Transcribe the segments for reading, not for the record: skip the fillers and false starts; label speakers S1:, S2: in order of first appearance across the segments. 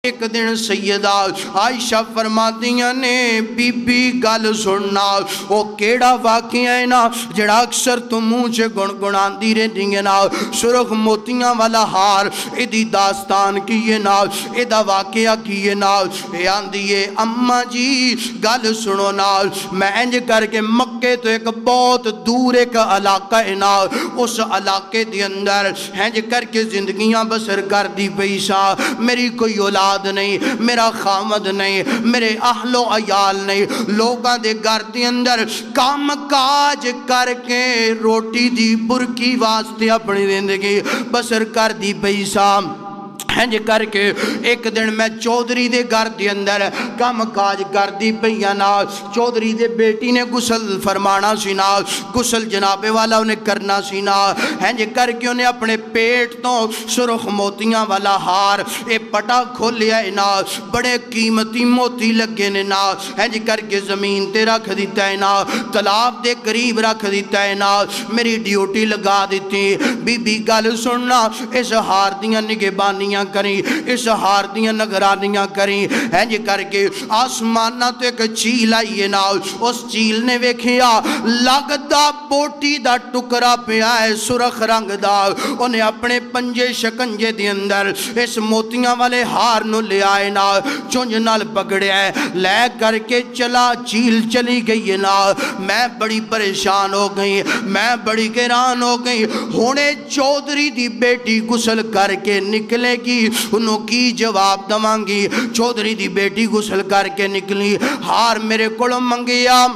S1: ایک دن سیدہ عائشہ فرماتیاں نے be be گل سننا وہ کیڑا واقعہ ہے نا جڑا اکثر تو منہ سے گنگنان دی رہنی ہے نا سرخ موتیاں والا ہار ایدی داستان کیے نا ایدہ واقعہ کیے نا بیان دیئے اماں جی گل سنو نا میں انج کر کے مکے تو ایک بہت دور ایک علاقہ ہے نا اس علاقے دی اندر انج کر کے زندگیاں بسر کر دی پیسا میری کوئی اولاد نہیں میرا خامد نہیں میرے اہل و عیال نہیں لوگاں دے گھر دے اندر کام کاج کر کے روٹی دی برکی واسطے اپنی زندگی بسر کر دی پیسا ہنج کر کے ایک دن میں چودھری دے گھر دے اندر کام کاج کر دی پیانا چودھری دے بیٹی نے غسل فرمانا سینا غسل جنابے والا انہیں کرنا سینا ہنج کر کے انہیں اپنے پیٹ تو سرخ موتیاں والا ہار اے پٹا کھول لیا ہے نا بڑے قیمتی موتی لگے نے نا ہنج کر کے زمین تے رکھ دیتا ہے نا تالاب دے قریب رکھ دیتا ہے نا میری ڈیوٹی لگا دیتی بی بی گل سننا اس ہار دیاں نگہبانیاں کریں اس ہار دیاں نگرانیاں کریں ہنج کر کے آسمانہ تو ایک چیل آئیے نا اس چیل نے ویکھیا لگدا بوٹی دا ٹکرا پہ آئے سرخ رنگ دا انہیں اپنے پنجے شکنجے دی اندر اس موتیاں والے ہار نو لے آئے نا چونج نال پکڑے آئے لے کر کے چلا چیل چلی گئی نا میں بڑی پریشان ہو گئی میں بڑی گران ہو گئی ہونے چودھری دی بیٹی غسل کر کے نکلے گی انہوں کی جواب دمانگی چودھری دی بیٹی غسل کر کے نکلی ہار میرے کڑوں منگیا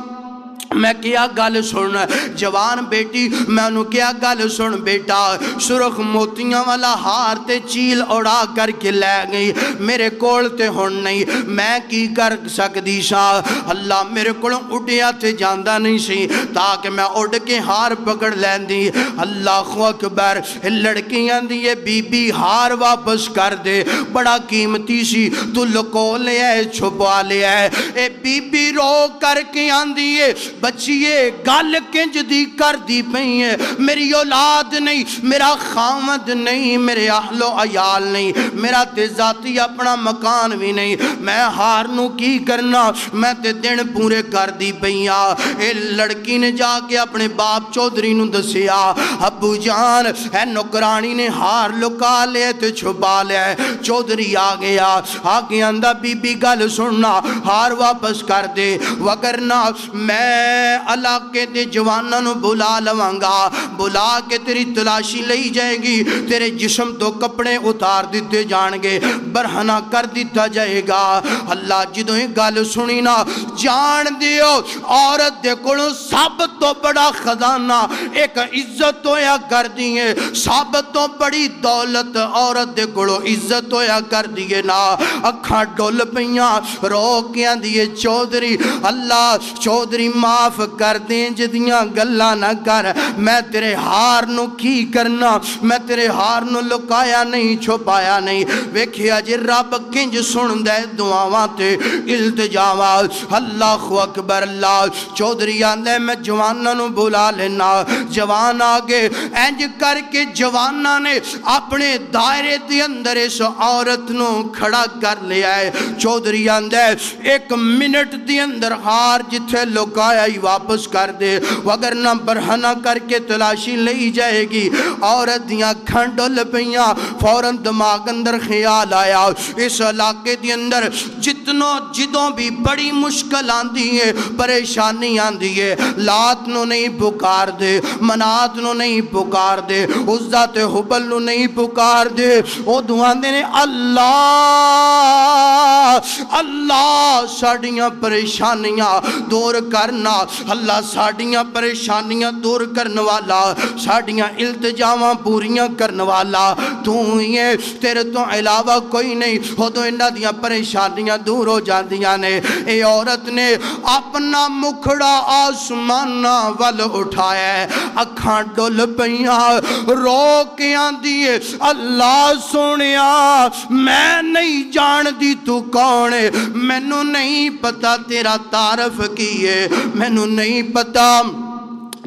S1: میں کیا گل سن جوان بیٹی میں انہوں کیا گل سن بیٹا سرخ موتیاں والا ہار تے چیل اڑا کر کے لے گئی میرے کول تے ہون نہیں میں کی کر سکتی سا اللہ میرے کولوں اڑیا تے جاندہ نہیں سی تاکہ میں اڑ کے ہار پکڑ لین دی اللہ اکبر لڑکیاں دیئے بی بی ہار واپس کر دے بڑا قیمتی سی تو لکو لے آئے چھپا لے آئے اے بی بی رو کر کے آن دیئے بچیے گل کنج دی کر دی پئی ہے میری اولاد نہیں میرا خامد نہیں میرے اہل و عیال نہیں میرا تے ذاتی اپنا مکان بھی نہیں میں ہارنو کی کرنا میں تے دن پورے کر دی پئیاں اے لڑکی نے جا کے اپنے باپ چودھری نو دسیا ابو جان اے نوکرانی نے ہار لکا لے تے چھپا لے چودھری آگے اندہ بی بی گل سننا ہار واپس کر دے وگرنا میں علاقے دے جواناں نو بلا لوانگا بلا کے تیری تلاشی لئی جائے گی تیرے جسم تو کپڑے اتار دیتے جانگے برہنہ کر دیتا جائے گا اللہ جدوں ہی گل سنی نا جان دیو عورت دے کڑوں سب تو بڑا خزانہ ایک عزت ہویا کر دیئے سب تو بڑی دولت عورت دے کڑوں عزت ہویا کر دیئے نا اکھاں ڈول پیاں روکیاں دیئے چودھری اللہ چودھری معاف کر دیں جدیاں گلہ نہ کر میں تیرے ہار نو کی کرنا میں تیرے ہار نو لکایا نہیں چھپایا نہیں ویکھیا جی رب کنج سن دے دعاواں تے التجاواں اللہ اکبر اللہ چودھری آندے میں جواناں نو بلا لینا جوان آگے انج کر کے جواناں نے اپنے دائرے دی اندر اس عورت نو کھڑا کر لیا ہے چودھری آندے ایک منٹ دی اندر ہار جتھے لکایا ہی واپس کر دے وگرنہ برہنہ کر کے تلاشی لئی جائے گی عورت دیاں کھنڈل پیاں فوراں دماغ اندر خیال آیا اس علاقے دی اندر جتنوں جدوں بھی بڑی مشکل آندی ہے پریشانی آندی ہے لات نو نہیں پکار دے منات نو نہیں پکار دے عزہ تے حبل نو نہیں پکار دے او دعان دے اللہ اللہ ساڑیاں پریشانیاں دور کرنا اللہ ساڑیاں پریشانیاں دور کرنے والا ساڑیاں التجاواں پوریاں کرنے والا تو یہ تیرے تو علاوہ کوئی نہیں ہو تو انہا دیاں پریشانیاں دور ہو جاندیاں نے اے عورت نے اپنا مکھڑا آسمانہ ول اٹھایا ہے اکھاں ڈول پیاں روکیاں دیئے اللہ سنیا میں نہیں جان دی تو کون ہے میں نو نہیں پتا تیرا تعارف کیے میں نو نہیں پتا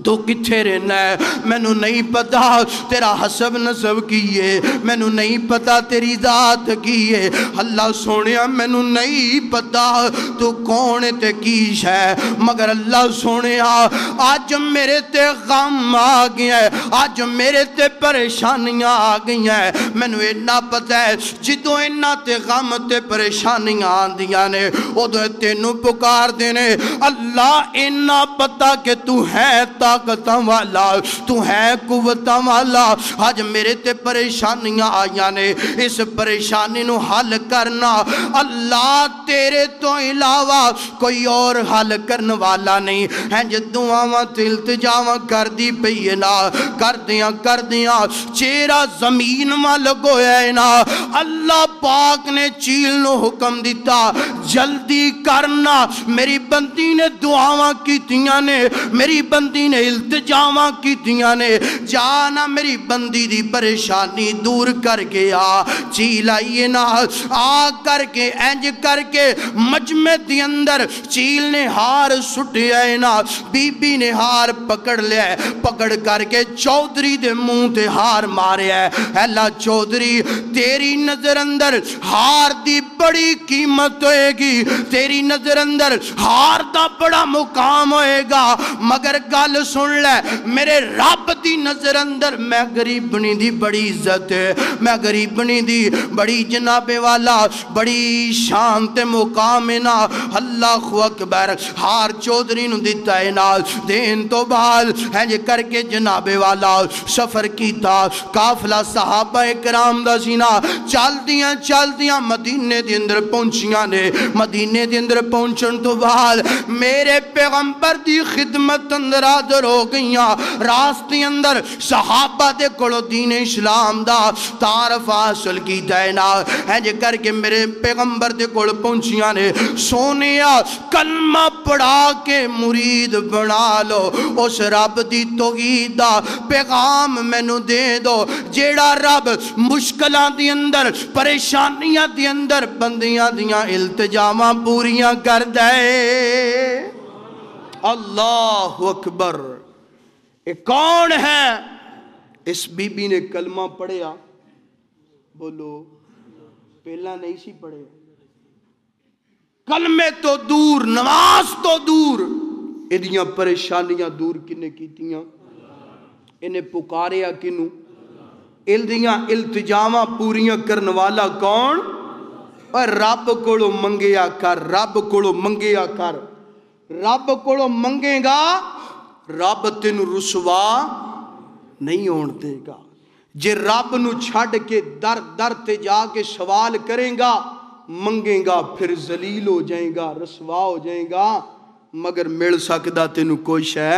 S1: تو کتھے رہنا ہے مینوں نہیں پتا تیرا حسب نسب کی ہے مینوں نہیں پتا تیری ذات کی ہے اللہ سونیا مینوں نہیں پتا تو کون تے کیش ہے مگر اللہ سونیا آج میرے تے غم آ گیا ہے آج میرے تے پریشانیاں آ گئی ہیں مینوں اتنا پتا ہے جدوں اینا تے غم تے پریشانیاں آندیاں نے ادو تینوں پکار دینے اللہ اینا پتا کہ تو ہے طاقتاں والا تو ہے قوتاں والا آج میرے تے پریشانیاں آئیاں نے اس پریشانی نو حل کرنا اللہ تیرے تو علاوہ کوئی اور حل کرن والا نہیں ہیں جو دعاواں تے التجاواں کر دی پینا کر دیاں چیرا زمین وال گویا ہے نا اللہ پاک نے چیل نو حکم دیتا جلدی کرنا میری بندی نے دعاواں کیتیاں نے میری بندی نے التجاواں کیتیاں نے جانا میری بندی دی پریشانی دور کر کے چیل آئیے نا آ کر کے اینج کر کے مجمع دی اندر چیل نے ہار سٹے آئے نا بی بی نے ہار پکڑ لیا ہے پکڑ کر کے چودری دے منہ تے ہار مارے ہے اللہ چودری تیری نظر اندر ہار دی بڑی قیمت ہوئے گی تیری نظر اندر ہار دا بڑا مقام ہوئے گا مگر گل سن لے میرے رب دی نظر اندر میں غریبنی دی بڑی عزت ہے میں غریبنی دی بڑی جناب والا بڑی شان تے مقام ہے نا اللہ اکبر ہار چودری نو دیتا ہے نا دین تو بال ہے جے کر کے جناب والا سفر کیتا قافلہ صحابہ کرام دا سینا چل دیاں مدینے دے اندر پہنچیاں نے مدینے دے اندر پہنچن تو بال میرے پیغمبر دی خدمت اندر حاضر ہو گئیاں راستے اندر صحابہ دے کولو دین اسلام دا تعارف حاصل کیتا ہے نا ہے جے کر کے میرے پیغمبر دے کول پہنچیاں نے سونیا کلمہ پڑھا کے مرید بنا لو اس رب دی توحید دا پیغام مینوں دے دو جیڑا رب مشکلاں دی اندر پریشانیاں دی اندر بندیاں دیاں التجاواں پوریاں کر دے اللہ اکبر یہ کون ہے اس بی بی نے کلمہ پڑھیا بولو پہلا نہیں سی پڑھے کلمے تو دور نماز تو دور ادیاں پریشانیاں دور کنے کیتیاں انہیں پکاریا کنوں الدیاں التجاواں پوریاں کرن والا کون اور رب کولو منگیا کر رب کولو منگیا کر رب کولو منگے گا رب تینوں رسوا نہیں ہون دے گا جے رب نو چھڑ کے در در تے جا کے سوال کریں گا منگیں گا پھر ذلیل ہو جائیں گا رسوا ہو جائیں گا مگر مل سکدا تینوں کوئی شے